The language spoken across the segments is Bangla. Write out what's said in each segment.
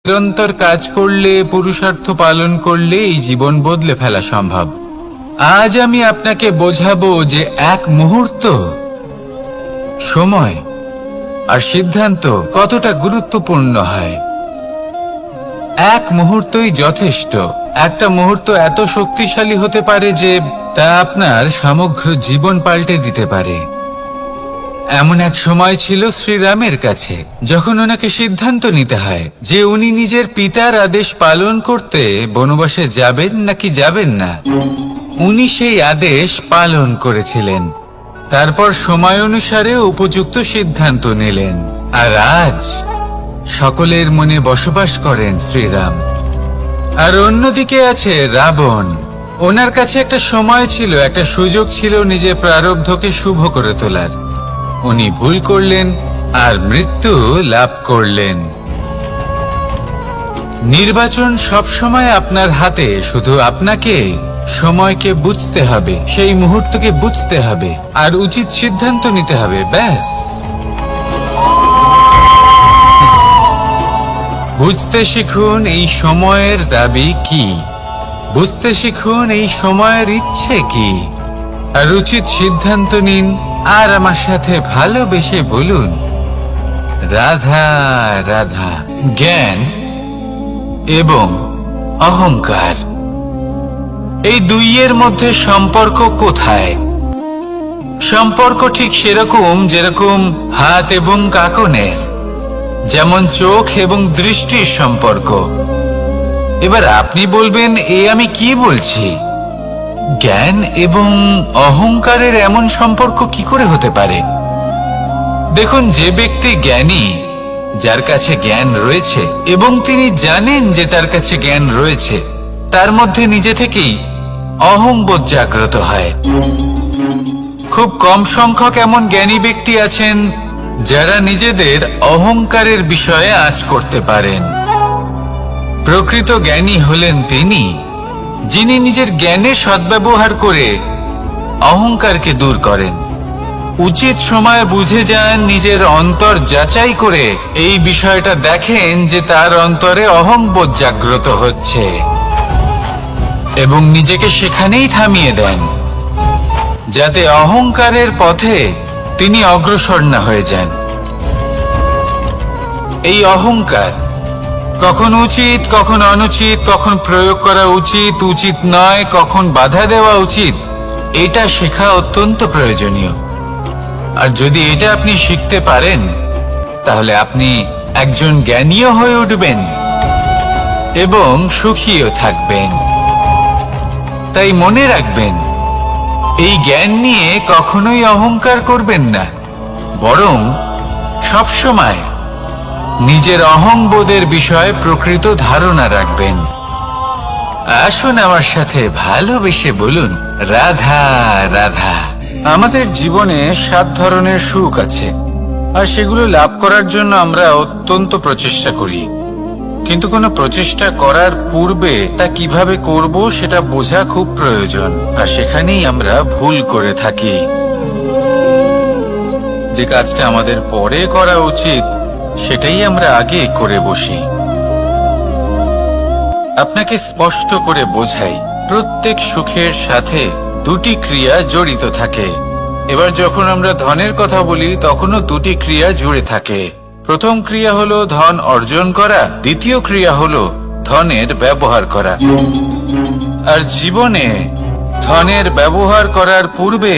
নিরন্তর কাজ করলে, পুরুষার্থ পালন করলে এই জীবন বদলে ফেলা সম্ভব। আজ আমি আপনাকে বোঝাবো যে এক মুহূর্ত, সময় আর সিদ্ধান্ত কতটা গুরুত্বপূর্ণ হয়। এক মুহূর্তই যথেষ্ট। একটা মুহূর্ত এত শক্তিশালী হতে পারে যে তা আপনার সমগ্র জীবন পাল্টে দিতে পারে। এমন এক সময় ছিল শ্রীরামের কাছে, যখন ওনাকে সিদ্ধান্ত নিতে হয় যে উনি নিজের পিতার আদেশ পালন করতে বনবাসে যাবেন নাকি যাবেন না। উনি সেই আদেশ পালন করেছিলেন, তারপর সময় অনুসারে উপযুক্ত সিদ্ধান্ত নিলেন। আর আজ সকলের মনে বসবাস করেন শ্রীরাম। আর অন্যদিকে আছে রাবণ। ওনার কাছে একটা সময় ছিল, একটা সুযোগ ছিল নিজের প্রারব্ধকে শুভ করে তোলার। উনি ভুল করলেন আর মৃত্যু লাভ করলেন। নির্বাচন সবসময় আপনার হাতে, শুধু আপনাকে সময়কে বুঝতে হবে, সেই মুহূর্তকে বুঝতে হবে আর উচিত সিদ্ধান্ত নিতে হবে, ব্যাস। বুঝতে শিখুন এই সময়ের দাবি কি, বুঝতে শিখুন এই সময়ের ইচ্ছে কি, আর উচিত সিদ্ধান্ত নিন। আর আমার সাথে ভালোবেসে বলুন, রাধা রাধা। জ্ঞান এবং অহংকার, এই দুইয়ের মধ্যে সম্পর্ক কোথায়? সম্পর্ক ঠিক সেরকম যেরকম হাত এবং কাঁকনের, যেমন চোখ এবং দৃষ্টির সম্পর্ক। এবার আপনি বলবেন, এ আমি কি বলছি? জ্ঞান এবং অহংকারের এমন সম্পর্ক কি করে হতে পারে? দেখুন, যে ব্যক্তি জ্ঞানী, যার কাছে জ্ঞান রয়েছে এবং তিনি জানেন যে তার কাছে জ্ঞান রয়েছে, তার মধ্যে নিজে থেকেই অহংবোধ জাগ্রত হয়। খুব কম সংখ্যক এমন জ্ঞানী ব্যক্তি আছেন যারা নিজেদের অহংকারের বিষয়ে আঁচ করতে পারেন। প্রকৃত জ্ঞানী হলেন তিনি, যিনি নিজের জ্ঞানের সদ্ব্যবহার করে অহংকারকে দূর করেন। উচিত সময় বুঝে যান, নিজের অন্তর যাচাই করে এই বিষয়টা দেখেন যে তার অন্তরে অহংবোধ জাগ্রত হচ্ছে এবং নিজেকে সেখানেই থামিয়ে দেন, যাতে অহংকারের পথে তিনি অগ্রসর না হয়ে যান। এই অহংকার কখন উচিত, কখন অনুচিত, কখন প্রয়োগ করা উচিত, উচিত নয়, কখন বাধা দেওয়া উচিত, এটা শেখা অত্যন্ত প্রয়োজনীয়। আর যদি এটা আপনি শিখতে পারেন, তাহলে আপনি একজন জ্ঞানীও হয়ে উঠবেন এবং সুখীও থাকবেন। তাই মনে রাখবেন, এই জ্ঞান নিয়ে কখনোই অহংকার করবেন না, বরং সবসময় নিজের অহংবোধের বিষয়ে প্রকৃত ধারণা রাখবেন। আসুন আমার সাথে ভালোবেসে বলুন, রাধা রাধা। আমাদের জীবনে 7 ধরনের সুখ আছে, আর সেগুলো লাভ করার জন্য আমরা অত্যন্ত প্রচেষ্টা করি। কিন্তু কোনো প্রচেষ্টা করার পূর্বে তা কিভাবে করব সেটা বোঝা খুব প্রয়োজন, আর সেখানেই আমরা ভুল করে থাকি। যে কাজটা আমাদের পরে করা উচিত, সেটাই আমরা আগে করে বসি। আপনাকে স্পষ্ট করে বোঝাই, প্রত্যেক সুখের সাথে 2টি ক্রিয়া জড়িত থাকে। এবার যখন আমরা ধনের কথা বলি, তখনও 2টি ক্রিয়া জুড়ে থাকে। প্রথম ক্রিয়া হলো ধন অর্জন করা, দ্বিতীয় ক্রিয়া হলো ধনের ব্যবহার করা। আর জীবনে ধনের ব্যবহার করার পূর্বে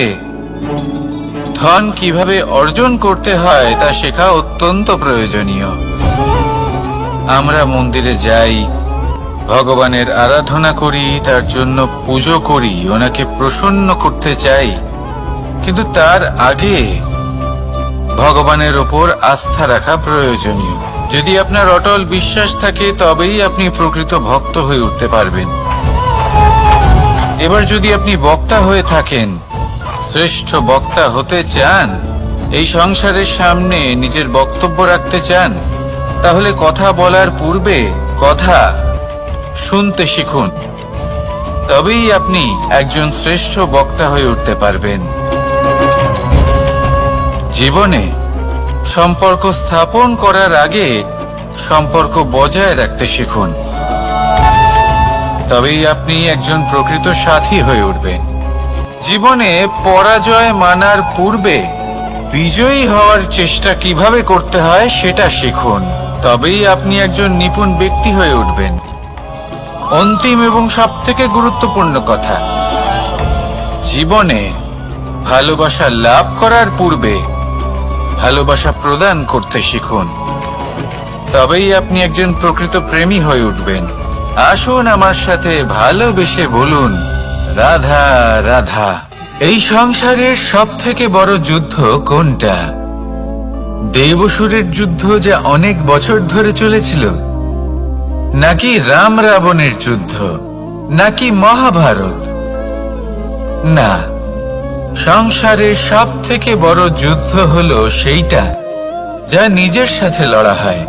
ধন কিভাবে অর্জন করতে হয় তা শেখা অত্যন্ত প্রয়োজনীয়। আমরা মন্দিরে যাই, ভগবানের আরাধনা করি, তার জন্য পুজো করি, ওনাকে প্রসন্ন করতে চাই, কিন্তু তার আগে ভগবানের ওপর আস্থা রাখা প্রয়োজনীয়। যদি আপনার অটল বিশ্বাস থাকে, তবেই আপনি প্রকৃত ভক্ত হয়ে উঠতে পারবেন। এবার যদি আপনি বক্তা হয়ে থাকেন, শ্রেষ্ঠ বক্তা হতে চান, এই সংসারের সামনে নিজের বক্তব্য রাখতে চান, তাহলে কথা বলার পূর্বে কথা শুনতে শিখুন। তবেই আপনি একজন শ্রেষ্ঠ বক্তা হয়ে উঠতে পারবেন। জীবনে সম্পর্ক স্থাপন করার আগে সম্পর্ক বজায় রাখতে শিখুন। তবেই আপনি একজন প্রকৃত সাথী হয়ে উঠবেন। জীবনে পরাজয় মানার পূর্বে বিজয়ী হওয়ার চেষ্টা কিভাবে করতে হয় সেটা শিখুন। তবেই আপনি একজন নিপুণ ব্যক্তি হয়ে উঠবেন। অন্তিম এবং সবথেকে গুরুত্বপূর্ণ কথা, জীবনে ভালোবাসা লাভ করার পূর্বে ভালোবাসা প্রদান করতে শিখুন। তবেই আপনি একজন প্রকৃত প্রেমী হয়ে উঠবেন। আসুন আমার সাথে ভালোবেসে বলুন, রাধা রাধা। এই সংসারের সব থেকে বড় যুদ্ধ কোনটা? দেবসুরের যুদ্ধ যা অনেক বছর ধরে চলেছিল, নাকি রাম রাবণের যুদ্ধ, নাকি মহাভারত? না, সংসারের সব থেকে বড় যুদ্ধ হলো সেইটা যা নিজের সাথে লড়া হয়,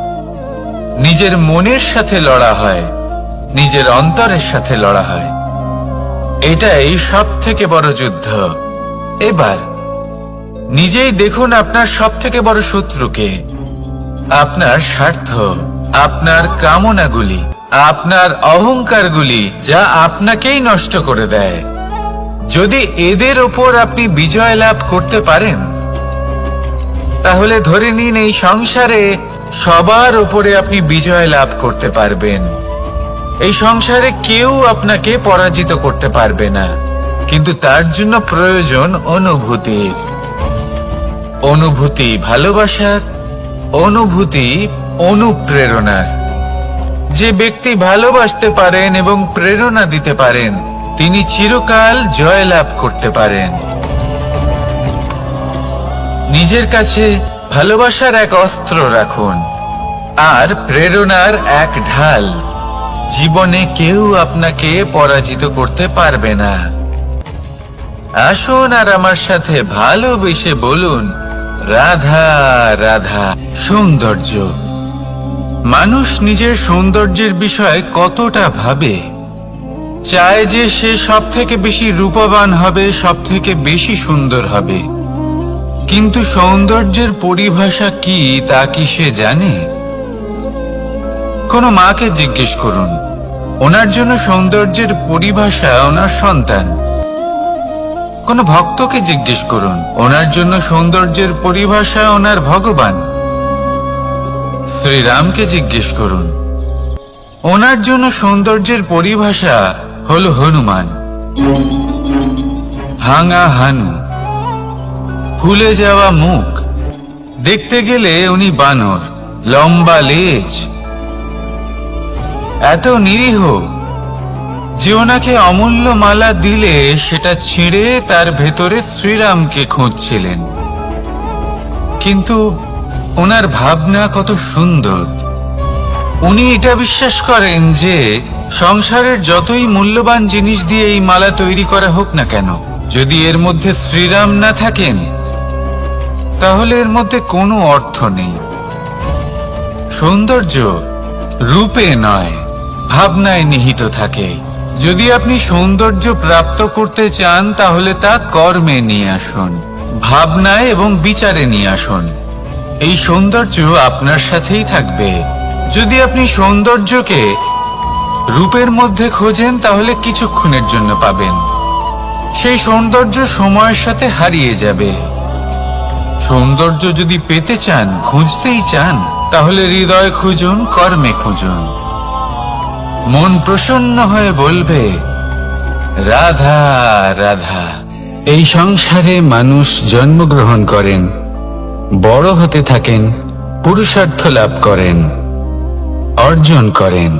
নিজের মনের সাথে লড়া হয়, নিজের অন্তরের সাথে লড়া হয়। এটাই সব থেকে বড় যুদ্ধ। এবার নিজেই দেখুন আপনার সব থেকে বড় শত্রুকে। আপনার স্বার্থ, আপনার কামনাগুলি, আপনার অহংকারগুলি, যা আপনাকেই নষ্ট করে দেয়। যদি এদের ওপর আপনি বিজয় লাভ করতে পারেন, তাহলে ধরে নিন এই সংসারে সবার ওপরে আপনি বিজয় লাভ করতে পারবেন। এই সংসারে কেউ আপনাকে পরাজিত করতে পারবে না, কিন্তু তার জন্য প্রয়োজন অনুভূতির। অনুভূতি ভালোবাসার, অনুভূতি অনুপ্রেরণার। যে ব্যক্তি ভালোবাসতে পারেন এবং প্রেরণা দিতে পারেন, তিনি চিরকাল জয়লাভ করতে পারেন। নিজের কাছে ভালোবাসার এক অস্ত্র রাখুন আর প্রেরণার এক ঢাল। জীবনে কেউ আপনাকে পরাজিত করতে পারবে না। আসুন আর আমার সাথে ভালোবেসে বলুন, রাধা রাধা। সৌন্দর্য। মানুষ নিজের সৌন্দর্যের বিষয়ে কতটা ভাবে, চায় যে সে সব থেকে বেশি রূপবান হবে, সব থেকে বেশি সুন্দর হবে। কিন্তু সৌন্দর্যের পরিভাষা কি তা কি সে জানে? কোনো মাকে জিজ্ঞেস করুন, ওনার জন্য সৌন্দর্যের পরিভাষা ওনার সন্তান। কোনো ভক্তকে জিজ্ঞেস করুন, ওনার জন্য সৌন্দর্যের পরিভাষা ওনার ভগবান। শ্রীরামকে জিজ্ঞেস করুন, ওনার জন্য সৌন্দর্যের পরিভাষা হলো হনুমান। ভাঙা হানু, ফুলে যাওয়া মুখ, দেখতে গেলে উনি বানর, লম্বা লেজ, এত নিরীহ যে ওনাকে অমূল্য মালা দিলে সেটা ছিঁড়ে তার ভেতরে শ্রীরামকে খুঁজছিলেন। কিন্তু ওনার ভাবনা কত সুন্দর। উনি এটা বিশ্বাস করেন যে সংসারের যতই মূল্যবান জিনিস দিয়ে এই মালা তৈরি করা হোক না কেন, যদি এর মধ্যে শ্রীরাম না থাকেন, তাহলে এর মধ্যে কোনো অর্থ নেই। সৌন্দর্য রূপে নয়, ভাবনায় নিহিত থাকে। যদি আপনি সৌন্দর্য প্রাপ্ত করতে চান, তাহলে তা কর্মে নিয়ে আসুন, ভাবনায় এবং বিচারে নিয়ে আসুন। এই সৌন্দর্য আপনার সাথেই থাকবে। যদি আপনি সৌন্দর্যকে রূপের মধ্যে খোঁজেন, তাহলে কিছুক্ষণের জন্য পাবেন। সেই সৌন্দর্য সময়ের সাথে হারিয়ে যাবে। সৌন্দর্য যদি পেতে চান, খুঁজতেই চান, তাহলে হৃদয় খুঁজুন, কর্মে খুঁজুন। মন প্রসন্ন হয়ে বলবে, রাধা রাধা। এই সংসারে মানুষ জন্মগ্রহণ করেন, বড় হতে থাকেন, পুরুষার্থ লাভ করেন, অর্জন করেন।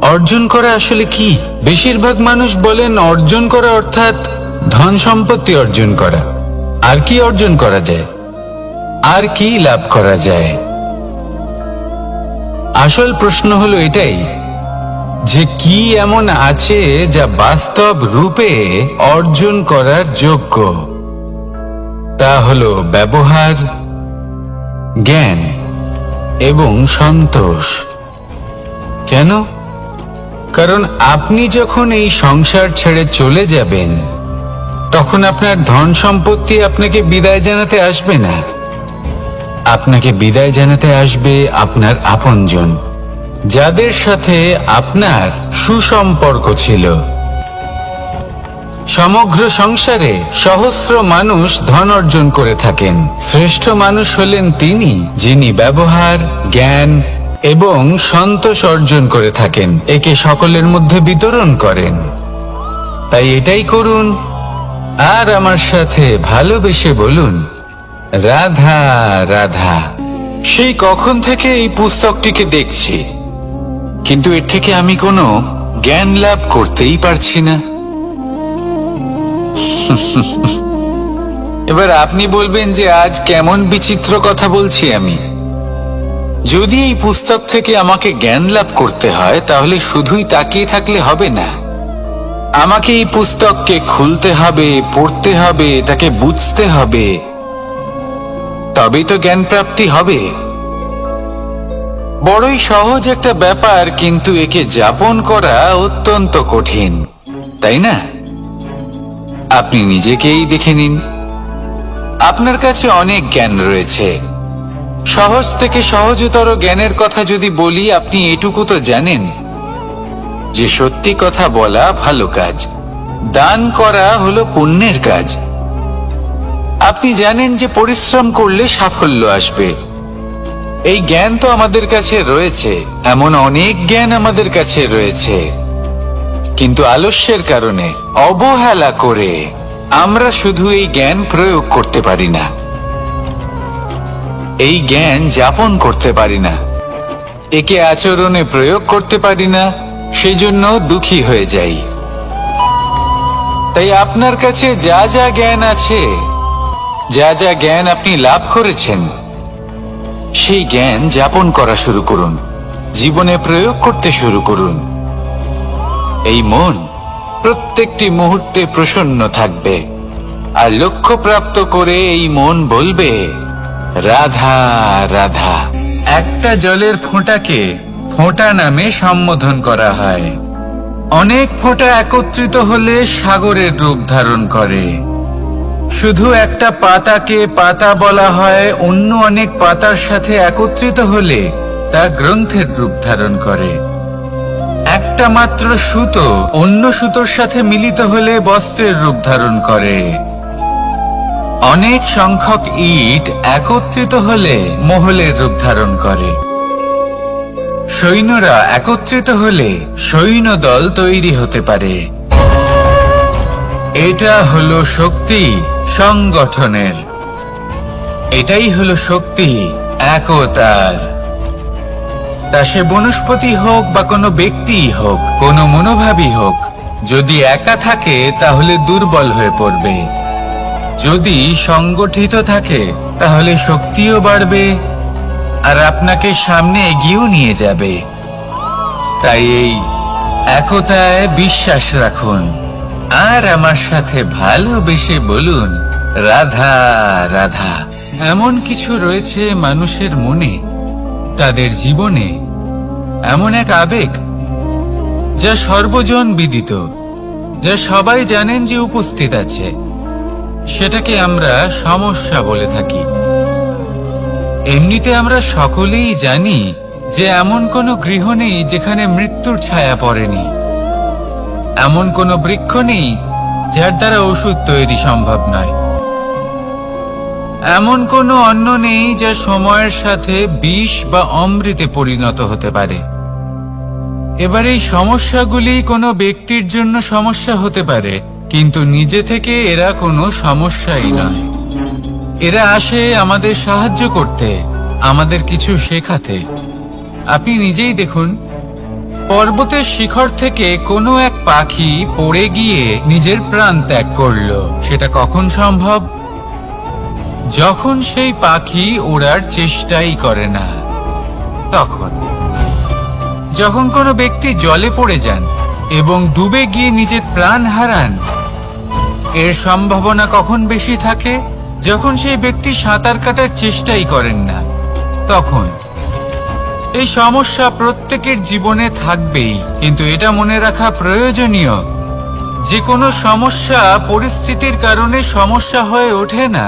অর্জন করা আসলে কি? বেশিরভাগ মানুষ বলেন অর্জন করা অর্থাৎ ধন সম্পত্তি অর্জন করা। আর কি অর্জন করা যায়? আর কি লাভ করা যায়? আসল প্রশ্ন হলো এটাই যে কি এমন আছে যা বাস্তব রূপে অর্জন করার যোগ্য। তা হলো ব্যবহার, জ্ঞান এবং সন্তোষ। কেন? কারণ আপনি যখন এই সংসার ছেড়ে চলে যাবেন, তখন আপনার ধন সম্পত্তি আপনাকে বিদায় জানাতে আসবে না। আপনাকে বিদায় জানাতে আসবে আপনার আপনজন, যাদের সাথে আপনার সুসম্পর্ক ছিল। সমগ্র সংসারে সহস্র মানুষ ধন অর্জন করে থাকেন। শ্রেষ্ঠ মানুষ হলেন তিনি, যিনি ব্যবহার, জ্ঞান এবং সন্তোষ অর্জন করে থাকেন, একে সকলের মধ্যে বিতরণ করেন। তাই এটাই করুন, আর আমার সাথে ভালোবেসে বলুন, রাধা রাধা। সেই কখন থেকে এই পুস্তকটিকে দেখছি, কিন্তু এর থেকে আমি কোনো জ্ঞান লাভ করতেই পারছি না। এবার আপনি বলবেন যে আজ কেমন বিচিত্র কথা বলছি আমি। যদি এই পুস্তক থেকে আমাকে জ্ঞান লাভ করতে হয়, তাহলে শুধুই তাকিয়ে থাকলে হবে না। আমাকে এই পুস্তককে খুলতে হবে, পড়তে হবে, তাকে বুঝতে হবে, তবেই তো জ্ঞান প্রাপ্তি হবে। বড়ই সহজ একটা ব্যাপার, কিন্তু একে যাপন করা অত্যন্ত কঠিন, তাই না? আপনি নিজেকেই দেখে নিন। আপনার কাছে অনেক জ্ঞান রয়েছে। সহজ থেকে সহজতর জ্ঞানের কথা যদি বলি, আপনি এটুকু তো জানেন যে সত্যি কথা বলা ভালো কাজ, দান করা হলো পুণ্যের কাজ। আপনি জানেন যে পরিশ্রম করলে সাফল্য আসবে। এই জ্ঞান তো আমাদের কাছে রয়েছে, এমন অনেক জ্ঞান আমাদের কাছে রয়েছে, কিন্তু আলস্যের কারণে, অবহেলা করে আমরা শুধু এই জ্ঞান প্রয়োগ করতে পারি না, এই জ্ঞান যাপন করতে পারি না, একে আচরণে প্রয়োগ করতে পারি না, সেজন্য দুঃখী হয়ে যাই। তাই আপনার কাছে যা যা জ্ঞান আছে, যা যা জ্ঞান আপনি লাভ করেছেন, সেই জ্ঞান যাপন করা শুরু করুন, জীবনে প্রয়োগ করতে শুরু করুন। এই মন প্রত্যেকটি মুহূর্তে প্রসন্ন থাকবে, আর লক্ষ্য প্রাপ্ত করে এই মন বলবে, রাধা রাধা। একটা জলের ফোঁটাকে ফোঁটা নামে সম্বোধন করা হয়। অনেক ফোঁটা একত্রিত হলে সাগরের রূপ ধারণ করে। শুধু একটা পাতাকে পাতা বলা হয়, অন্য অনেক পাতার সাথে একত্রিত হলে তা গ্রন্থের রূপ ধারণ করে। একটা মাত্র সুতো অন্য সুতোর সাথে মিলিত হলে বস্ত্রের রূপ ধারণ করে। অনেক সংখ্যক ইট একত্রিত হলে মহলের রূপ ধারণ করে। সৈন্যরা একত্রিত হলে সৈন্যদল তৈরি হতে পারে। এটা হলো শক্তি সংগঠনের, এটাই হলো শক্তি একতার। তা সে বনস্পতি হোক বা কোনো ব্যক্তিই হোক, কোনো মনোভাবই হোক, যদি একা থাকে তাহলে দুর্বল হয়ে পড়বে। যদি সংগঠিত থাকে তাহলে শক্তিও বাড়বে, আর আপনাকে সামনে এগিয়েও নিয়ে যাবে। তাই এই একতায় বিশ্বাস রাখুন, আর আমার সাথে ভালোবেসে বলুন, রাধা রাধা। এমন কিছু রয়েছে মানুষের মনে, তাদের জীবনে এমন এক আবেগ যা সর্বজন বিদিত, যা সবাই জানেন যে উপস্থিত আছে। সেটাকে আমরা সমস্যা বলে থাকি। এমনিতে আমরা সকলেই জানি যে এমন কোনো গৃহ নেই যেখানে মৃত্যুর ছায়া পড়েনি, এমন কোনো বৃক্ষ নেই যার দ্বারা ওষুধ তৈরি সম্ভব নয়, এমন কোনো অন্ন নেই যা সময়ের সাথে বিষ বা অমৃতে পরিণত হতে পারে। এবার এই সমস্যাগুলি কোনো ব্যক্তির জন্য সমস্যা হতে পারে, কিন্তু নিজে থেকে এরা কোনো সমস্যাই নয়। এরা আসে আমাদের সাহায্য করতে, আমাদের কিছু শেখাতে। আপনি নিজেই দেখুন, পর্বতের শিখর থেকে কোনো এক পাখি পড়ে গিয়ে নিজের প্রাণ ত্যাগ করলো। সেটা কখন সম্ভব? যখন সেই পাখি ওড়ার চেষ্টাই করে না। তখন যখন কোনো ব্যক্তি জলে পড়ে যান এবং ডুবে গিয়ে নিজের প্রাণ হারান, এর সম্ভাবনা কখন বেশি থাকে? যখন সেই ব্যক্তি সাঁতার কাটার চেষ্টাই করেন না। তখন এই সমস্যা প্রত্যেকের জীবনে থাকবেই, কিন্তু এটা মনে রাখা প্রয়োজনীয় যে কোনো সমস্যা পরিস্থিতির কারণে সমস্যা হয়ে ওঠে না।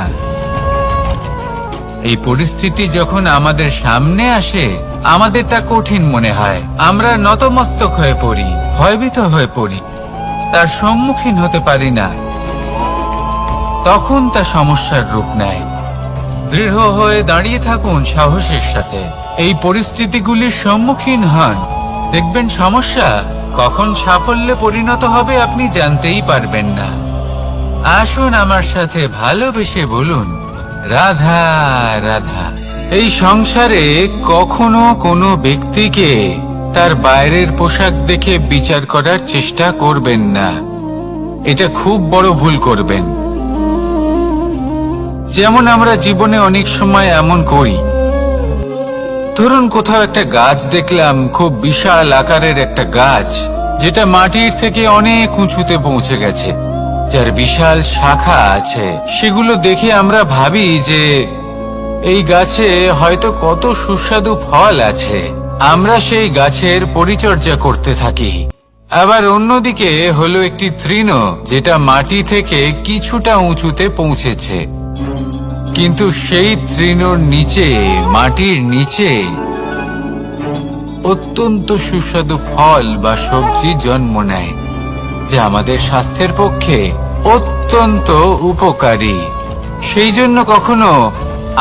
এই পরিস্থিতি যখন আমাদের সামনে আসে, আমাদের তা কঠিন মনে হয়। আমরা নতমস্তক হয়ে পড়ি, ভয়ভীত হয়ে পড়ি, তার সম্মুখীন হতে পারি না। তখন তা সমস্যার রূপ নেয়। দৃঢ় হয়ে দাঁড়িয়ে থাকুন সাহসের সাথে, এই পরিস্থিতিগুলির সম্মুখীন হন। দেখবেন সমস্যা কখন সাফল্যে পরিণত হবে আপনি জানতেই পারবেন না। আসুন আমার সাথে ভালোবেসে বলুন, রাধা রাধা। এই সংসারে কখনো কোনো ব্যক্তিকে তার বাইরের পোশাক দেখে বিচার করার চেষ্টা করবেন না। এটা খুব বড় ভুল করবেন। যেমন আমরা জীবনে অনেক সময় এমন করি, ধরুন কোথাও একটা গাছ দেখলাম, খুব বিশাল আকারের একটা গাছ, যেটা মাটির থেকে অনেক উঁচুতে পৌঁছে গেছে, যার বিশাল শাখা আছে। সেগুলো দেখে আমরা ভাবি যে এই গাছে হয়তো কত সুস্বাদু ফল আছে। আমরা সেই গাছের পরিচর্যা করতে থাকি। আবার অন্যদিকে হলো একটি তৃণ, যেটা মাটি থেকে কিছুটা উঁচুতে পৌঁছেছে, কিন্তু সেই তৃণর নিচে, মাটির নিচে অত্যন্ত সুস্বাদু ফল বা সবজি জন্ম নেয়, যা আমাদের স্বাস্থ্যের পক্ষে অত্যন্ত উপকারী। সেই জন্য কখনো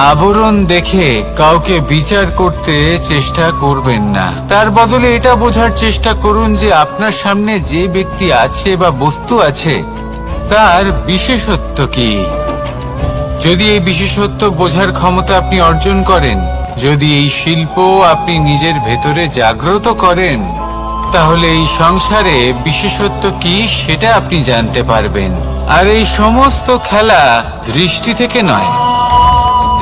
আবরণ দেখে কাউকে বিচার করতে চেষ্টা করবেন না। তার বদলে এটা বোঝার চেষ্টা করুন যে আপনার সামনে যে ব্যক্তি আছে বা বস্তু আছে, তার বিশেষত্ব কি। যদি এই বিশেষত্ব বোঝার ক্ষমতা আপনি অর্জন করেন, যদি এই শিল্প আপনি নিজের ভেতরে জাগ্রত করেন, তাহলে এই সংসারে বিশেষত্ব কি সেটা আপনি জানতে পারবেন। আর এই সমস্ত খেলা দৃষ্টি থেকে নয়,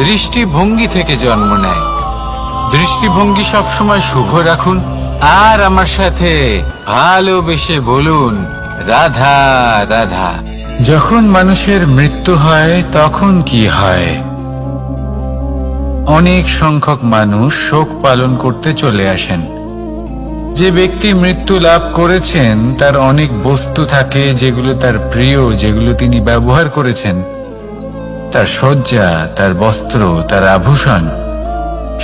দৃষ্টিভঙ্গি থেকে জন্ম নেয়। দৃষ্টিভঙ্গি সবসময় শুভ রাখুন, আর আমার সাথে ভালোবেসে বলুন, রাধা রাধা। যখন মানুষের মৃত্যু হয় তখন কি হয়? অনেক সংখ্যক মানুষ শোক পালন করতে চলে আসেন। যে ব্যক্তি মৃত্যু লাভ করেছেন তার অনেক বস্তু থাকে যেগুলো তার প্রিয়, যেগুলো তিনি ব্যবহার করেছেন। তার শয্যা, তার বস্ত্র, তার আভূষণ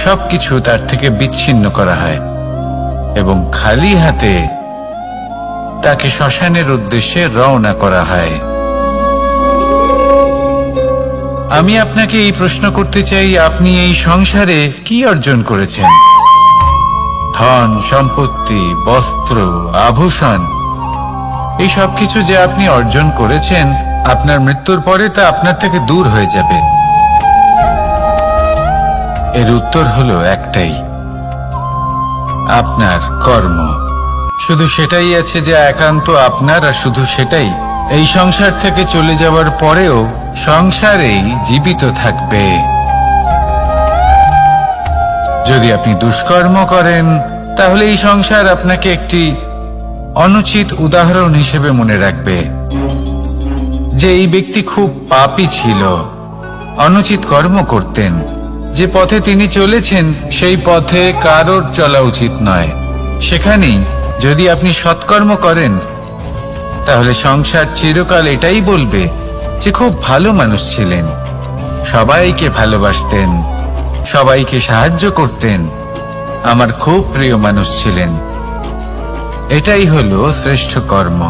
সবকিছু তার থেকে বিচ্ছিন্ন করা হয় এবং খালি হাতে তাকে শ্মশানের উদ্দেশ্যে রওনা করা হয়। আমি আপনাকে এই প্রশ্ন করতে চাই, আপনি এই সংসারে কি অর্জন করেছেন? ধন সম্পত্তি, বস্ত্র, আভূষণ, এই সব কিছু যে আপনি অর্জন করেছেন, আপনার মৃত্যুর পরে তা আপনার থেকে দূর হয়ে যাবে। এর উত্তর হলো একটাই, আপনার কর্ম। শুধু সেটাই আছে যে একান্ত আপনার, আর শুধু সেটাই এই সংসার থেকে চলে যাওয়ার পরেও সংসারেই জীবিত থাকবে। যদি আপনি দুষ্কর্ম করেন, তাহলে এই সংসার আপনাকে একটি অনুচিত উদাহরণ হিসেবে মনে রাখবে যে এই ব্যক্তি খুব পাপী ছিল, অনুচিত কর্ম করতেন। যে পথে তিনি চলেছেন সেই পথে কারোর চলা উচিত নয়। সেখানেই যদি আপনি সৎকর্ম করেন, তাহলে সংসার চিরকাল এটাই বলবে যে খুব ভালো মানুষ ছিলেন, সবাইকে ভালোবাসতেন, সবাইকে সাহায্য করতেন, আমার খুব প্রিয় মানুষ ছিলেন। এটাই হলো শ্রেষ্ঠ কর্ম।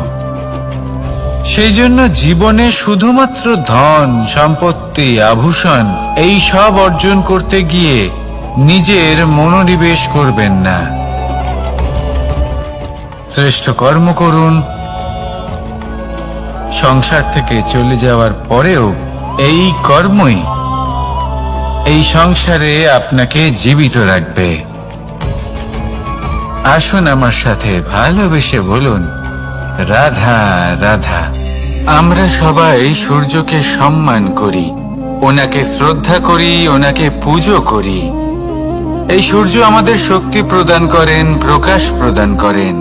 সেই জন্য জীবনে শুধুমাত্র ধন সম্পত্তি, আভূষণ এই সব অর্জন করতে গিয়ে নিজের মনোনিবেশ করবেন না। শ্রেষ্ঠ কর্ম করুন। সংসার থেকে চলে যাওয়ার পরেও এই কর্মই এই সংসারে আপনাকে জীবিত রাখবে। আসুন আমার সাথে ভালোবেসে বলুন, রাধা রাধা। আমরা সবাই সূর্যকে সম্মান করি, ওনাকে শ্রদ্ধা করি, ওনাকে পুজো করি। এই সূর্য আমাদের শক্তি প্রদান করেন, প্রকাশ প্রদান করেন।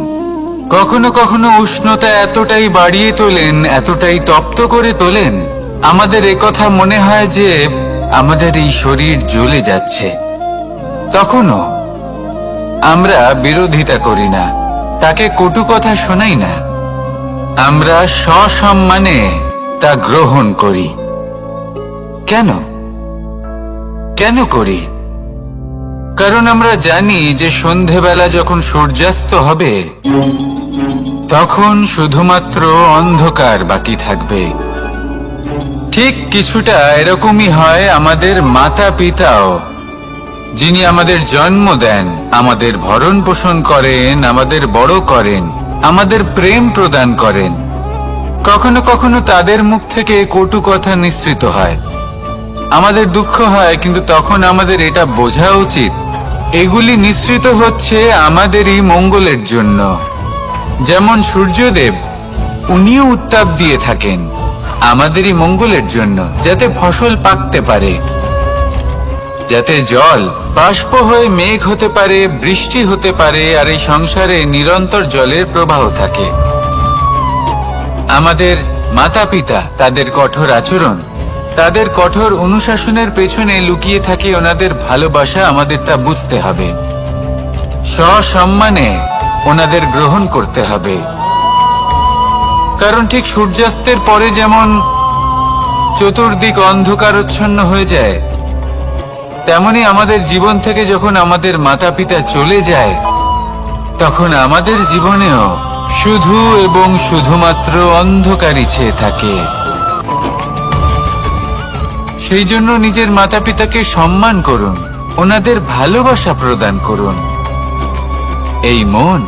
কখনো কখনো উষ্ণতা এতটাই বাড়িয়ে তোলেন, এতটাই তপ্ত করে তোলেন, আমাদের একথা মনে হয় যে আমাদের এই শরীর জ্বলে যাচ্ছে। তখনও আমরা বিরোধিতা করি না, তাকে কটু কথা শোনাই না, আমরা সসম্মানে তা গ্রহণ করি। কেন? কেন করি? কারণ আমরা জানি যে সন্ধেবেলা যখন সূর্যাস্ত হবে তখন শুধুমাত্র অন্ধকার বাকি থাকবে। ঠিক কিছুটা এরকমই হয় আমাদের মাতা পিতাও, যিনি আমাদের জন্ম দেন, আমাদের ভরণ পোষণ করেন, আমাদের বড় করেন, আমাদের প্রেম প্রদান করেন। কখনো কখনো তাদের মুখ থেকে কটু কথা নিঃসৃত হয়, আমাদের দুঃখ হয়, কিন্তু তখন আমাদের এটা বোঝা উচিত এগুলি নিঃসৃত হচ্ছে আমাদেরই মঙ্গলের জন্য। যেমন সূর্যদেব, উনিও উত্তাপ দিয়ে থাকেন আমাদেরই মঙ্গলের জন্য, যাতে ফসল পাকতে পারে, যাতে জল বাষ্প হয়ে মেঘ হতে পারে, বৃষ্টি হতে পারে, আর এই সংসারে নিরন্তর জলের প্রবাহ থাকে। আমাদের মাতা পিতা, তাদের কঠোর আচরণ, তাদের কঠোর অনুশাসনের পেছনে লুকিয়ে থাকে ওনাদের ভালোবাসা। আমাদের তা বুঝতে হবে, সসম্মানে ওনাদের গ্রহণ করতে হবে। কারণ ঠিক সূর্যাস্তের পরে যেমন চতুর্দিক অন্ধকারচ্ছন্ন হয়ে যায়, তেমনি আমাদের জীবন থেকে যখন আমাদের মাতা পিতা চলে যায় তখন আমাদের জীবনেও শুধু এবং শুধুমাত্র অন্ধকারই ছেয়ে থাকে। সেই জন্য নিজের মাতা পিতাকে সম্মান করুন, ওনাদের ভালোবাসা প্রদান করুন। এই মন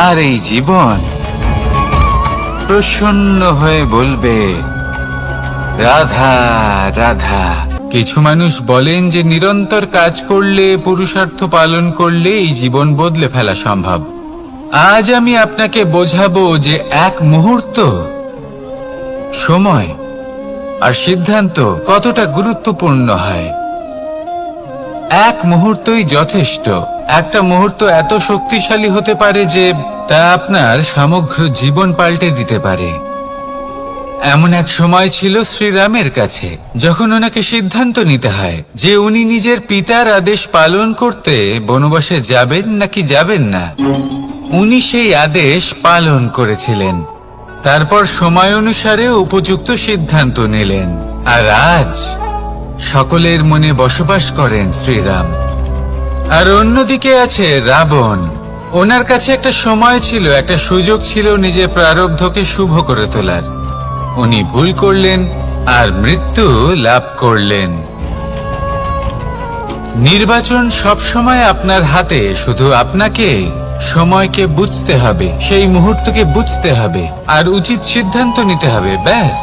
আর এই জীবন প্রসন্ন হয়ে বলবে, রাধা রাধা। কিছু মানুষ বলেন যে নিরন্তর কাজ করলে, পুরুষার্থ পালন করলে এই জীবন বদলে ফেলা সম্ভব। আজ আমি আপনাকে বোঝাবো যে এক মুহূর্ত, সময় আর সিদ্ধান্ত কতটা গুরুত্বপূর্ণ হয়। এক মুহূর্তই যথেষ্ট। একটা মুহূর্ত এত শক্তিশালী হতে পারে যে তা আপনার সমগ্র জীবন পাল্টে দিতে পারে। এমন এক সময় ছিল শ্রীরামের কাছে, যখন ওনাকে সিদ্ধান্ত নিতে হয় যে উনি নিজের পিতার আদেশ পালন করতে বনবাসে যাবেন নাকি যাবেন না। উনি সেই আদেশ পালন করেছিলেন, তারপর সময় অনুসারে উপযুক্ত সিদ্ধান্ত নিলেন। আর আজ সকলের মনে বসবাস করেন শ্রীরাম। আর অন্যদিকে আছে রাবণ। ওনার কাছে একটা সময় ছিল, একটা সুযোগ ছিল নিজের প্রারব্ধকে শুভ করে তোলার। উনি ভুল করলেন আর মৃত্যু লাভ করলেন। নির্বাচন সবসময় আপনার হাতে, শুধু আপনাকে সময়কে বুঝতে হবে, সেই মুহূর্তকে বুঝতে হবে আর উচিত সিদ্ধান্ত নিতে হবে, ব্যাস।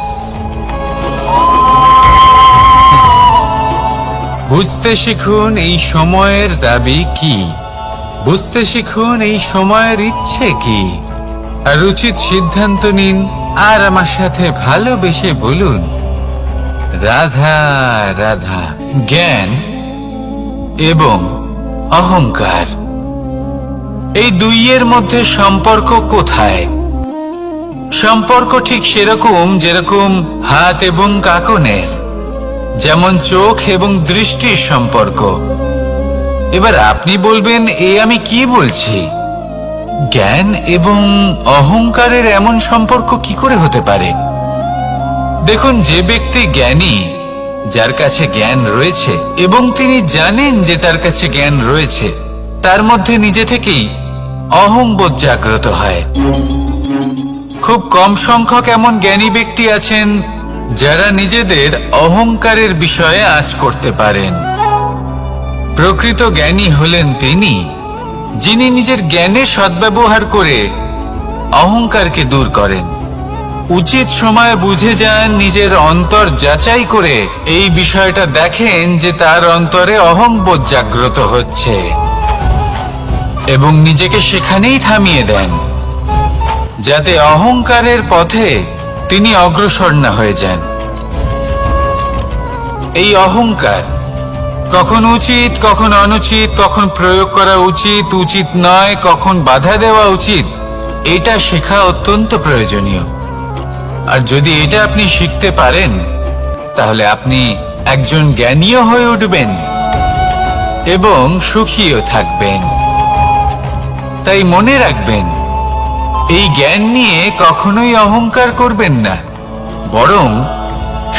বুঝতে শিখুন এই সময়ের দাবি কি, বুঝতে শিখুন এই সময়ের ইচ্ছে কি, আর উচিত সিদ্ধান্ত নিন। আর আমার সাথে ভালোবেসে বলুন, রাধা রাধা। জ্ঞান এবং অহংকার, এই দুইয়ের মধ্যে সম্পর্ক কোথায়? সম্পর্ক ঠিক সেরকম যেরকম হাত এবং কাঁকনের, যেমন চোখ এবং দৃষ্টির সম্পর্ক। এবার আপনি বলবেন, এ আমি কি বলছি? জ্ঞান এবং অহংকারের এমন সম্পর্ক কি করে হতে পারে? দেখুন, যে ব্যক্তি জ্ঞানী, যার কাছে জ্ঞান রয়েছে এবং তিনি জানেন যে তার কাছে জ্ঞান রয়েছে, তার মধ্যে নিজে থেকেই অহংবোধ জাগ্রত হয়। খুব কম সংখ্যক এমন জ্ঞানী ব্যক্তি আছেন যারা নিজেদের অহংকারের বিষয়ে আঁচ করতে পারেন। প্রকৃত জ্ঞানী হলেন তিনি, যিনি নিজের জ্ঞানের সদ্ব্যবহার করে অহংকারকে দূর করেন। উচিত সময় বুঝে যান, নিজের অন্তর যাচাই করে এই বিষয়টা দেখেন যে তার অন্তরে অহংবোধ জাগ্রত হচ্ছে এবং নিজেকে সেখানেই থামিয়ে দেন, যাতে অহংকারের পথে তিনি অগ্রসর না হয়ে যান। এই অহংকার কখন উচিত, কখন অনুচিত, কখন প্রয়োগ করা উচিত, উচিত নয়, কখন বাধা দেওয়া উচিত, এটা শেখা অত্যন্ত প্রয়োজনীয়। আর যদি এটা আপনি শিখতে পারেন, তাহলে আপনি একজন জ্ঞানীও হয়ে উঠবেন এবং সুখীও থাকবেন। তাই মনে রাখবেন, এই জ্ঞান নিয়ে কখনোই অহংকার করবেন না, বরং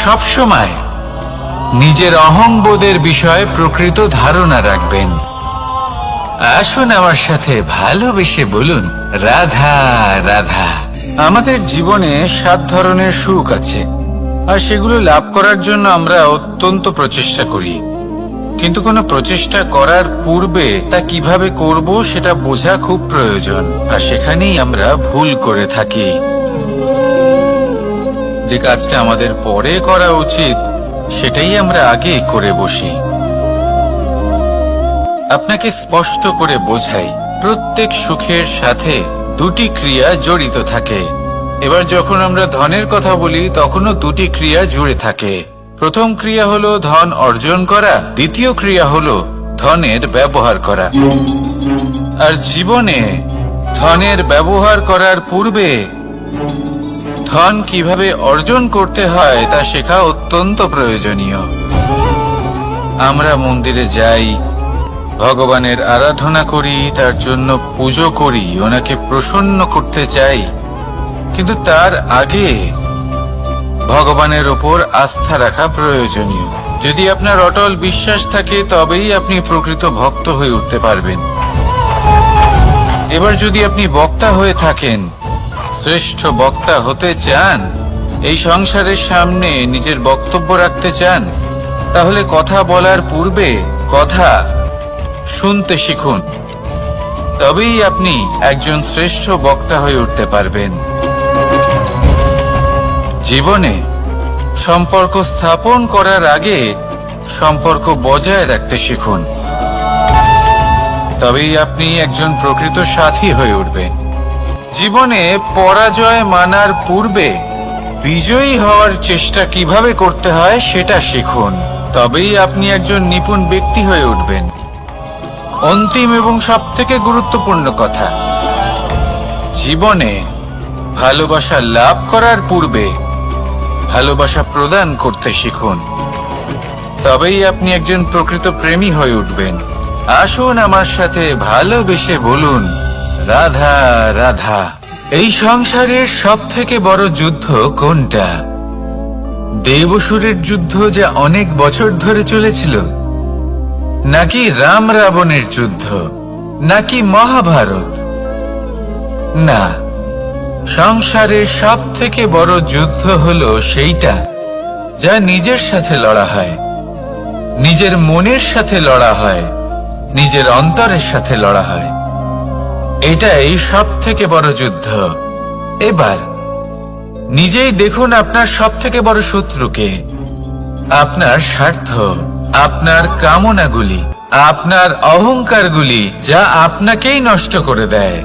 সবসময় নিজের অহংবোধের বিষয়ে প্রকৃত ধারণা রাখবেন। আসুন আমার সাথে ভালোবেসে বলুন, রাধা রাধা। আমাদের জীবনে 7 ধরনের সুখ আছে, আর সেগুলো লাভ করার জন্য আমরা অত্যন্ত প্রচেষ্টা করি। কিন্তু কোনো প্রচেষ্টা করার পূর্বে তা কিভাবে করব সেটা বোঝা খুব প্রয়োজন, আর সেখানেই আমরা ভুল করে থাকি। যে কাজটা আমাদের পরে করা উচিত সেটাই আমরা আগে করে বসি। আপনাকে স্পষ্ট করে বোঝাই, প্রত্যেক সুখের সাথে 2টি ক্রিয়া জড়িত থাকে। এবার যখন আমরা ধনের কথা বলি তখনও 2টি ক্রিয়া জুড়ে থাকে। প্রথম ক্রিয়া হলো ধন অর্জন করা, দ্বিতীয় ক্রিয়া হলো ধনের ব্যবহার করা। আর জীবনে ধনের ব্যবহার করার পূর্বে ধন কিভাবে অর্জন করতে হয় তা শেখা অত্যন্ত প্রয়োজনীয়। আমরা মন্দিরে যাই, ভগবানের আরাধনা করি, তার জন্য পুজো করি, ওনাকে প্রসন্ন করতে চাই, কিন্তু তার আগে ভগবানের ওপর আস্থা রাখা প্রয়োজনীয়। যদি আপনার অটল বিশ্বাস থাকে তবেই আপনি প্রকৃত ভক্ত হয়ে উঠতে পারবেন। এবার যদি আপনি বক্তা হয়ে থাকেন, শ্রেষ্ঠ বক্তা হতে চান, এই সংসারের সামনে নিজের বক্তব্য রাখতে চান, তাহলে কথা বলার পূর্বে কথা শুনতে শিখুন। তবেই আপনি একজন শ্রেষ্ঠ বক্তা হয়ে উঠতে পারবেন। জীবনে সম্পর্ক স্থাপন করার আগে সম্পর্ক বজায় রাখতে শিখুন, তবেই আপনি একজন প্রকৃত সাথী হয়ে উঠবেন। জীবনে পরাজয় মানার পূর্বে বিজয়ী হওয়ার চেষ্টা কিভাবে করতে হয় সেটা শিখুন, তবেই আপনি একজন নিপুণ ব্যক্তি হয়ে উঠবেন। অন্তিম এবং সবথেকে গুরুত্বপূর্ণ কথা, জীবনে ভালোবাসা লাভ করার পূর্বে ভালোবাসা প্রদান করতে শিখুন, তবেই আপনি একজন প্রকৃত প্রেমী হয়ে উঠবেন। আসুন আমার সাথে ভালোবেসে বলুন, রাধা রাধা। এই সংসারের সবথেকে বড় যুদ্ধ কোনটা? দেবসুরের যুদ্ধ যা অনেক বছর ধরে চলেছিল, নাকি রাম রাবণের যুদ্ধ, নাকি মহাভারত? না, সংসারের সবথেকে বড় যুদ্ধ হলো সেইটা যা নিজের সাথে লড়া হয়, নিজের মনের সাথে লড়া হয়, নিজের অন্তরের সাথে লড়া হয়। এটাই সবথেকে বড় যুদ্ধ। এবার নিজেই দেখুন আপনার সবথেকে বড় শত্রুকে। আপনার স্বার্থ, আপনার কামনাগুলি, আপনার অহংকারগুলি, যা আপনাকেই নষ্ট করে দেয়।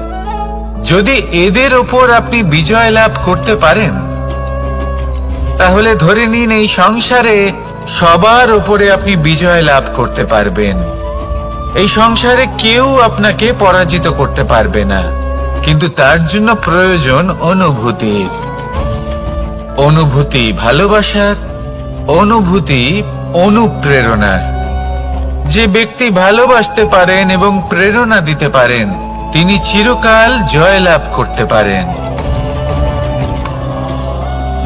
যদি এদের ওপর আপনি বিজয় লাভ করতে পারেন, তাহলে ধরে নিন এই সংসারে সবার ওপরে আপনি বিজয় লাভ করতে পারবেন। এই সংসারে কেউ আপনাকে পরাজিত করতে পারবে না, কিন্তু তার জন্য প্রয়োজন অনুভূতির। অনুভূতি ভালোবাসার, অনুভূতি অনুপ্রেরণার। যে ব্যক্তি ভালোবাসতে পারেন এবং প্রেরণা দিতে পারেন, তিনি চিরকাল জয়লাভ করতে পারেন।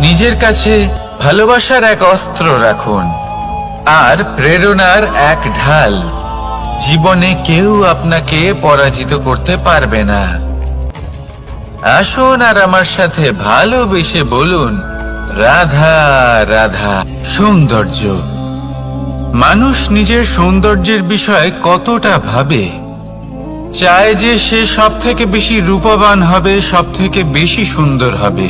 নিজের কাছে ভালোবাসার এক অস্ত্র রাখুন আর প্রেরণার এক ঢাল। জীবনে কেউ আপনাকে পরাজিত করতে পারবে না। আসুন আর আমার সাথে ভালোবেসে বলুন, রাধা রাধা। সৌন্দর্য। মানুষ নিজের সৌন্দর্যের বিষয়ে কতটা ভাবে, চায় যে সে সব থেকে বেশি রূপবান হবে, সব থেকে বেশি সুন্দর হবে।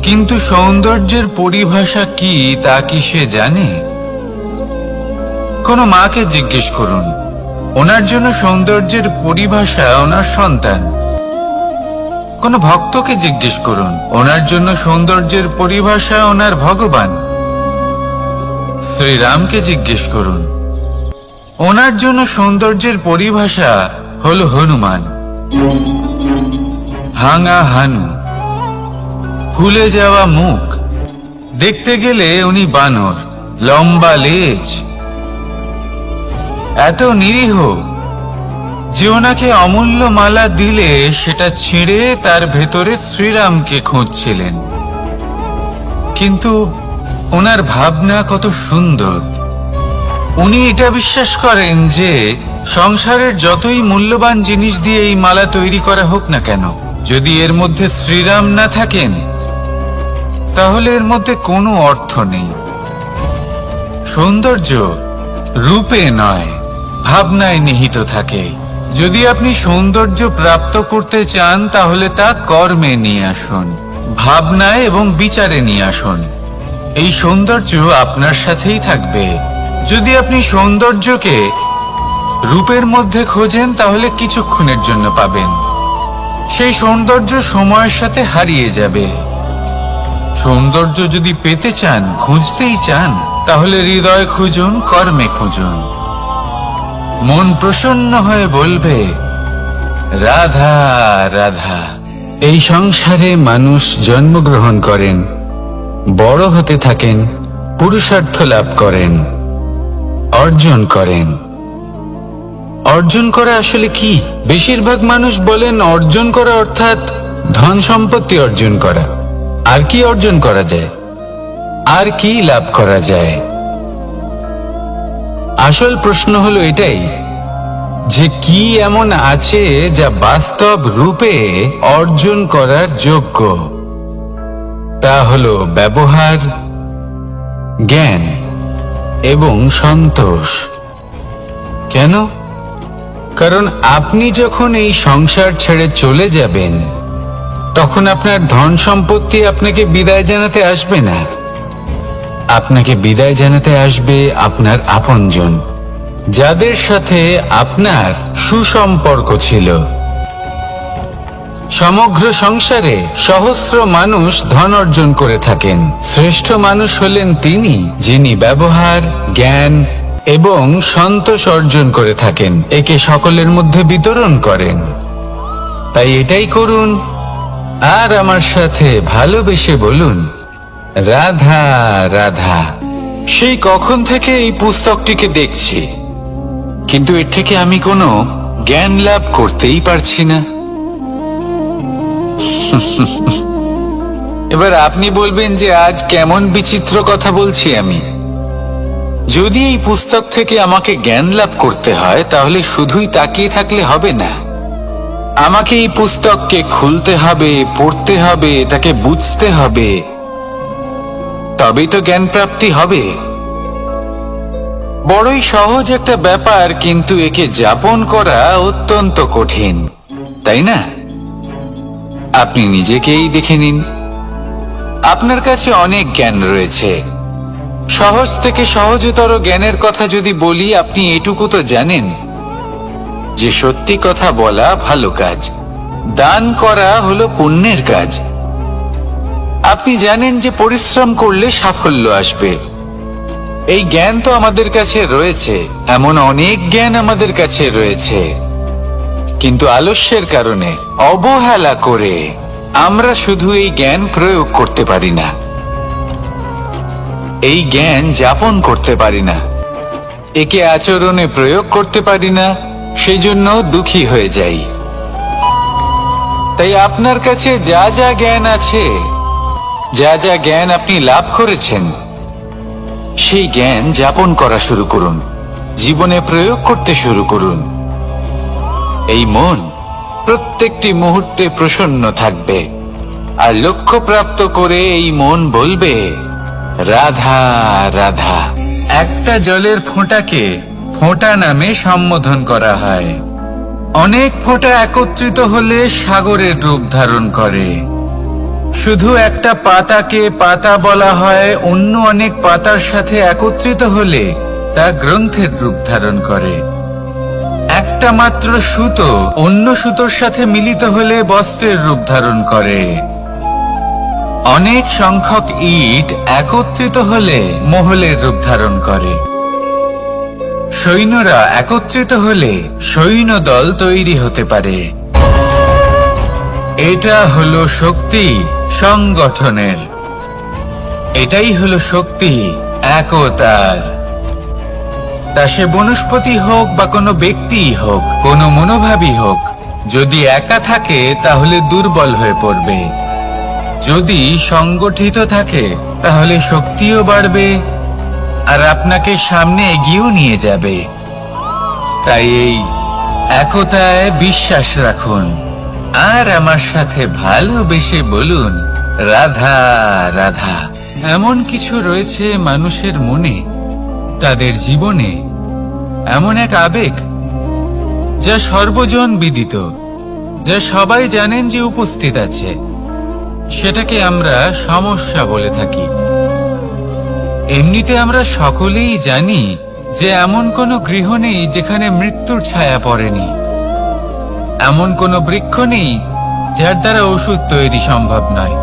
কিন্তু সৌন্দর্যের পরিভাষা কি তা কি সে জানে? কোনো মাকে জিজ্ঞেস করুন, ওনার জন্য সৌন্দর্যের পরিভাষা ওনার সন্তান। কোনো ভক্তকে জিজ্ঞেস করুন, ওনার জন্য সৌন্দর্যের পরিভাষা ওনার ভগবান। শ্রীরামকে জিজ্ঞেস করুন, ওনার জন্য সৌন্দর্যের পরিভাষা হলো হনুমান। ভাঙা হানু, ফুলে যাওয়া মুখ, দেখতে গেলে উনি বানর, লম্বা লেজ, এত নিরীহ যে ওনাকে অমূল্য মালা দিলে সেটা ছিঁড়ে তার ভেতরে শ্রীরামকে খুঁজছিলেন। কিন্তু ওনার ভাবনা কত সুন্দর। উনি এটা বিশ্বাস করেন যে সংসারের যতই মূল্যবান জিনিস দিয়ে এই মালা তৈরি করা হোক না কেন, যদি এর মধ্যে শ্রীরাম না থাকেন তাহলে এর মধ্যে কোনো অর্থ নেই। সৌন্দর্য রূপে নয়, ভাবনায় নিহিত থাকে। যদি আপনি সৌন্দর্য প্রাপ্ত করতে চান তাহলে তা কর্মে নিয়ে আসুন, ভাবনায় এবং বিচারে নিয়ে আসুন। এই সৌন্দর্য আপনার সাথেই থাকবে। যদি আপনি সৌন্দর্যকে রূপের মধ্যে খোঁজেন তাহলে কিছুক্ষণের জন্য পাবেন, সেই সৌন্দর্য সময়ের সাথে হারিয়ে যাবে। সৌন্দর্য যদি পেতে চান, খুঁজতেই চান, তাহলে হৃদয় খুঁজুন, কর্মে খুঁজুন। মন প্রসন্ন হয়ে বলবে রাধা রাধা। এই সংসারে মানুষ জন্মগ্রহণ করেন, বড় হতে থাকেন, পুরুষার্থ লাভ করেন, অর্জন করেন। অর্জন করা আসলে কি? বেশিরভাগ মানুষ বলেন অর্জন করা অর্থাৎ ধন সম্পত্তি অর্জন করা। আর কি অর্জন করা যায়? আর কি লাভ করা যায়? আসল প্রশ্ন হলো এটাই যে কি এমন আছে যা বাস্তব রূপে অর্জন করার যোগ্য। তা হলো ব্যবহার, জ্ঞান এবং সন্তোষ। কেন? কারণ আপনি যখন এই সংসার ছেড়ে চলে যাবেন তখন আপনার ধন সম্পত্তি আপনাকে বিদায় জানাতে আসবে না। আপনাকে বিদায় জানাতে আসবে আপনার আপনজন, যাদের সাথে আপনার সুসম্পর্ক ছিল। সমগ্র সংসারে সহস্র মানুষ ধন অর্জন করে থাকেন। শ্রেষ্ঠ মানুষ হলেন তিনি যিনি ব্যবহার, জ্ঞান এবং সন্তোষ অর্জন করে থাকেন, একে সকলের মধ্যে বিতরণ করেন। তাই এটাই করুন আর আমার সাথে ভালোবেসে বলুন রাধা রাধা। সেই কখন থেকে এই পুস্তকটিকে দেখছি, কিন্তু এর থেকে আমি কোনো জ্ঞান লাভ করতেই পারছি না। এবার আপনি বলবেন যে আজ কেমন বিচিত্র কথা বলছি আমি। যদি এই পুস্তক থেকে আমাকে জ্ঞান লাভ করতে হয় তাহলে শুধুই তাকিয়ে থাকলে হবে না। আমাকে এই পুস্তককে খুলতে হবে, পড়তে হবে, তাকে বুঝতে হবে, তবেই তো জ্ঞান প্রাপ্তি হবে। বড়ই সহজ একটা ব্যাপার, কিন্তু একে যাপন করা অত্যন্ত কঠিন, তাই না? আপনি নিজেকেই দেখে নিন। আপনার কাছে অনেক জ্ঞান রয়েছে। সহজ থেকে সহজতর জ্ঞানের কথা যদি বলি, আপনি এটুকু তো জানেন যে সত্যি কথা বলা ভালো কাজ, দান করা হলো পুণ্যের কাজ। আপনি জানেন যে পরিশ্রম করলে সাফল্য আসবে। এই জ্ঞান তো আমাদের কাছে রয়েছে, এমন অনেক জ্ঞান আমাদের কাছে রয়েছে, কিন্তু আলস্যের কারণে, অবহেলা করে আমরা শুধু এই জ্ঞান প্রয়োগ করতে পারি না, এই জ্ঞান যাপন করতে পারি না, একে আচরণে প্রয়োগ করতে পারি না, সেজন্য দুঃখী হয়ে যাই। তাই আপনার কাছে যা যা জ্ঞান আছে, যা যা জ্ঞান আপনি লাভ করেছেন, সেই জ্ঞান যাপন করা শুরু করুন, জীবনে প্রয়োগ করতে শুরু করুন। এই মন প্রত্যেকটি মুহূর্তে প্রসন্ন থাকবে, আর লক্ষ্য প্রাপ্ত করে এই মন বলবে রাধা রাধা। একটা জলের ফোঁটাকে ফোঁটা নামে সম্বোধন করা হয়। অনেক ফোঁটা একত্রিত হলে সাগরের রূপ ধারণ করে। শুধু একটা পাতাকে পাতা বলা হয়, অন্য অনেক পাতার সাথে একত্রিত হলে তা গ্রন্থের রূপ ধারণ করে। একটা মাত্র সুতো অন্য সুতোর সাথে মিলিত হলে বস্ত্রের রূপ ধারণ করে। অনেক সংখ্যক ইট একত্রিত হলে মহলের রূপ ধারণ করে। সৈন্যরা একত্রিত হলে সৈন্যদল তৈরি হতে পারে। এটা হলো শক্তি সংগঠনের, এটাই হলো শক্তি একতার। তা সে বনস্পতি হোক বা কোনো ব্যক্তিই হোক, কোনো মনোভাবই হোক, যদি একা থাকে তাহলে দুর্বল হয়ে পড়বে। যদি সংগঠিত থাকে তাহলে শক্তিও বাড়বে আর আপনাকে সামনে এগিয়েও নিয়ে যাবে। তাই এই একতায় বিশ্বাস রাখুন আর আমার সাথে ভালোবেসে বলুন, রাধা রাধা। এমন কিছু রয়েছে মানুষের মনে, তাদের জীবনে এমন এক আবেগ যা সর্বজন বিদিত, যা সবাই জানেন যে উপস্থিত আছে। সেটাকে আমরা সমস্যা বলে থাকি। এমনিতে আমরা সকলেই জানি যে এমন কোনো গৃহ নেই যেখানে মৃত্যুর ছায়া পড়েনি, এমন কোনো বৃক্ষ নেই যার দ্বারা ওষুধ তৈরি সম্ভব নয়,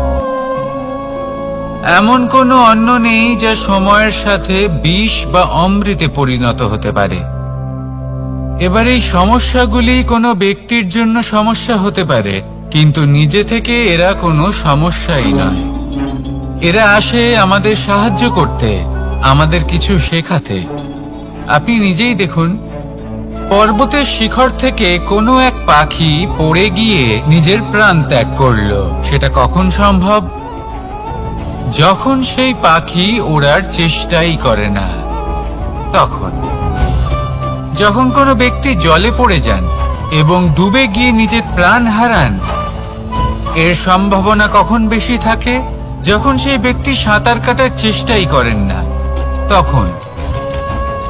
এমন কোনো অন্ন নেই যা সময়ের সাথে বিষ বা অমৃতে পরিণত হতে পারে। এবার এই সমস্যাগুলি কোনো ব্যক্তির জন্য সমস্যা হতে পারে, কিন্তু নিজে থেকে এরা কোনো সমস্যাই নয়। এরা আসে আমাদের সাহায্য করতে, আমাদের কিছু শেখাতে। আপনি নিজেই দেখুন, পর্বতের শিখর থেকে কোনো এক পাখি পড়ে গিয়ে নিজের প্রাণ ত্যাগ করলো। সেটা কখন সম্ভব? যখন সেই পাখি ওড়ার চেষ্টাই করে না। তখন যখন কোনো ব্যক্তি জলে পড়ে যান এবং ডুবে গিয়ে নিজের প্রাণ হারান, এর সম্ভাবনা কখন বেশি থাকে? যখন সেই ব্যক্তি সাঁতার কাটার চেষ্টাই করেন না। তখন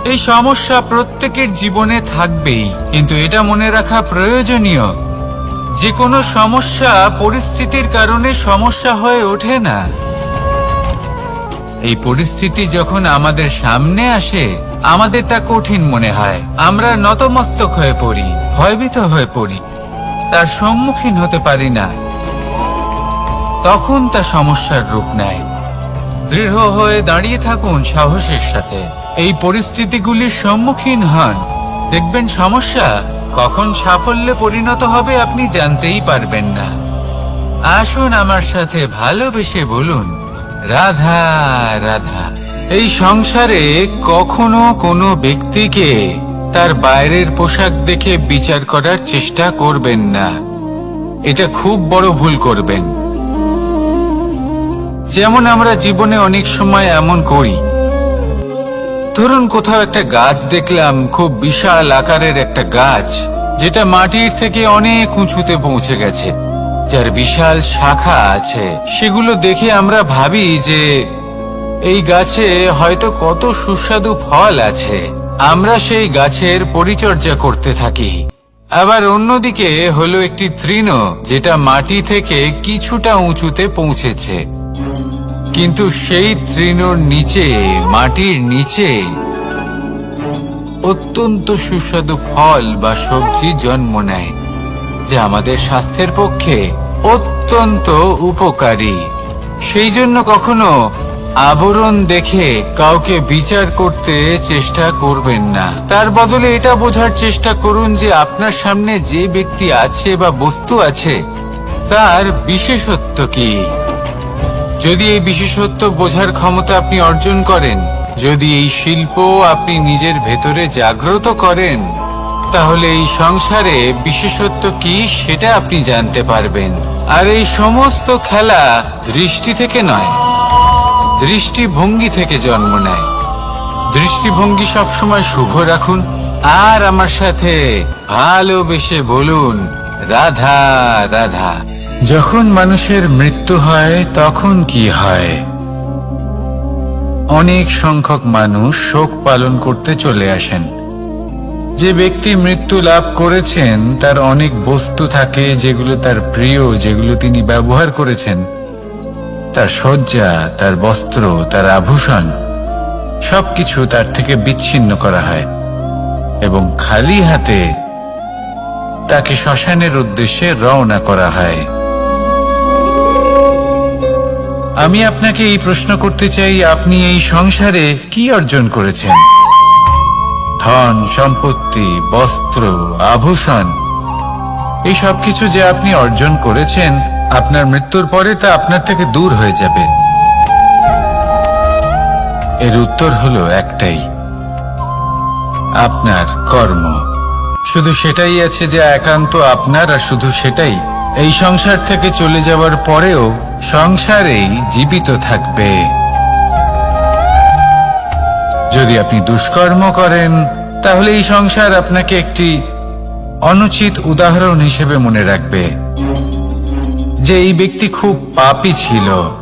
এই সমস্যা প্রত্যেকের জীবনে থাকবেই, কিন্তু এটা মনে রাখা প্রয়োজনীয় যে কোনো সমস্যা পরিস্থিতির কারণে সমস্যা হয়ে ওঠে না। এই পরিস্থিতি যখন আমাদের সামনে আসে, আমাদের তা কঠিন মনে হয়। আমরা নতমস্তক হয়ে পড়ি, ভয়ভীত হয়ে পড়ি, তার সম্মুখীন হতে পারি না। তখন তা সমস্যার রূপ নেয়। দৃঢ় হয়ে দাঁড়িয়ে থাকুন সাহসের সাথে, এই পরিস্থিতিগুলির সম্মুখীন হন। দেখবেন সমস্যা কখন সাফল্যে পরিণত হবে আপনি জানতেই পারবেন না। আসুন আমার সাথে ভালোবেসে বলুন, রাধা রাধা। এই সংসারে কখনো কোনো ব্যক্তিকে তার বাইরের পোশাক দেখে বিচার করার চেষ্টা করবেন না। এটা খুব বড় ভুল করবেন। যেমন আমরা জীবনে অনেক সময় এমন করি। ধরুন কোথাও একটা গাছ দেখলাম, খুব বিশাল আকারের একটা গাছ, যেটা মাটির থেকে অনেক উঁচুতে পৌঁছে গেছে, যার বিশাল শাখা আছে। সেগুলো দেখে আমরা ভাবি যে এই গাছে হয়তো কত সুস্বাদু ফল আছে। আমরা সেই গাছের পরিচর্যা করতে থাকি। আবার অন্যদিকে হলো একটি তৃণ, যেটা মাটি থেকে কিছুটা উঁচুতে পৌঁছেছে, কিন্তু সেই তৃণর নিচে, মাটির নিচে অত্যন্ত সুস্বাদু ফল বা সবজি জন্ম নেয়, যা আমাদের স্বাস্থ্যের পক্ষে অত্যন্ত উপকারী। সেই জন্য কখনো আবরণ দেখে কাউকে বিচার করতে চেষ্টা করবেন না। তার বদলে এটা বোঝার চেষ্টা করুন যে আপনার সামনে যে ব্যক্তি আছে বা বস্তু আছে, তার বিশেষত্ব কি। যদি এই বিশেষত্ব বোঝার ক্ষমতা আপনি অর্জন করেন, যদি এই শিল্প আপনি নিজের ভেতরে জাগ্রত করেন, তাহলে এই সংসারে বিশেষত্ব কি সেটা আপনি জানতে পারবেন। আর এই সমস্ত খেলা দৃষ্টি থেকে নয়, দৃষ্টিভঙ্গি থেকে জন্ম নেয়। দৃষ্টিভঙ্গি সবসময় শুভ রাখুন আর আমার সাথে ভালোবেসে বলুন, রাধা রাধা। যখন মানুষের মৃত্যু হয় তখন কি হয়? অনেক সংখ্যক মানুষ শোক পালন করতে চলে আসেন। যে ব্যক্তি মৃত্যু লাভ করেছেন তার অনেক বস্তু থাকে যেগুলো তার প্রিয়, যেগুলো তিনি ব্যবহার করেছেন। তার শয্যা, তার বস্ত্র, তার আভূষণ সবকিছু তার থেকে বিচ্ছিন্ন করা হয় এবং খালি হাতে তাকে শ্মশানের উদ্দেশ্যে রওনা করা হয়। আমি আপনাকে এই প্রশ্ন করতে চাই, আপনি এই সংসারে কি অর্জন করেছেন? ধন সম্পত্তি, বস্ত্র, আভূষণ, এই সব কিছু যে আপনি অর্জন করেছেন, আপনার মৃত্যুর পরে তা আপনার থেকে দূর হয়ে যাবে। এর উত্তর হলো একটাই, আপনার কর্ম। শুধু সেটাই আছে যে একান্ত আপনার, আর শুধু সেটাই এই সংসার থেকে চলে যাওয়ার পরেও সংসারেই জীবিত থাকবে। যদি আপনি দুষ্কর্ম করেন তাহলে এই সংসার আপনাকে একটি অনুচিত উদাহরণ হিসেবে মনে রাখবে যে এই ব্যক্তি খুব পাপী ছিল,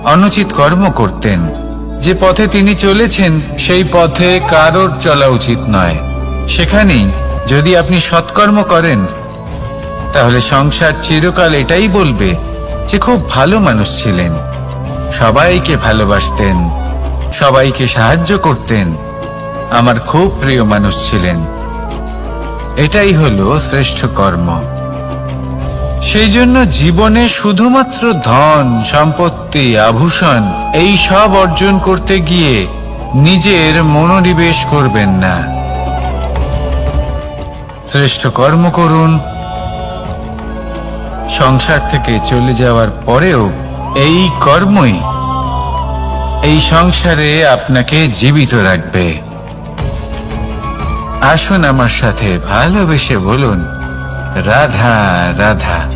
অনুচিত কর্ম করতেন। যে পথে তিনি চলেছেন সেই পথে কারোর চলা উচিত নয়। সেখানেই যদি আপনি সৎকর্ম করেন তাহলে সংসার চিরকাল এটাই বলবে যে খুব ভালো মানুষ ছিলেন, সবাইকে ভালোবাসতেন, সবাইকে সাহায্য করতেন, আমার খুব প্রিয় মানুষ ছিলেন। এটাই হলো শ্রেষ্ঠ কর্ম। সেই জন্য জীবনে শুধুমাত্র ধন সম্পত্তি আভূষণ এই সব অর্জন করতে গিয়ে নিজের মনোনিবেশ করবেন না। শ্রেষ্ঠ কর্ম করুন। সংসার থেকে চলে যাওয়ার পরেও এই কর্মই এই সংসারে আপনাকে জীবিত রাখবে। আসুন আমার সাথে ভালোবেসে বলুন, রাধা রাধা।